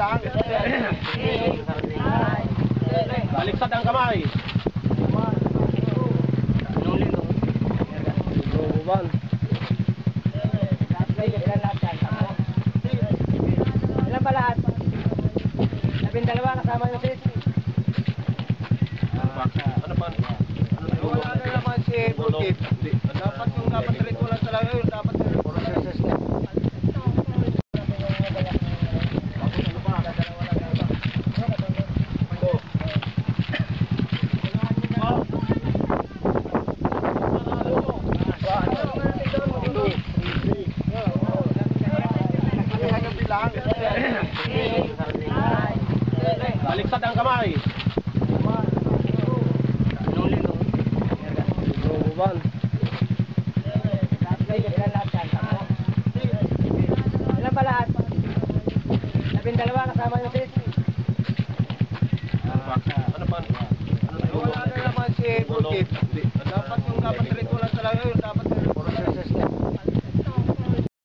bilang. Baliktad ang kamay. Buban. Ilan ba lahat? 12 kasama yung sis. Ano man? Wala na naman si Bukit. Dapat yung dapat rin lang talaga yun. Dapat processes na. Baliktad ang kamay. Buban. Ilan ba lahat? 12 kasama yung sis. Ano man? Wala na naman si Bukit. Dapat yung dapat rin lang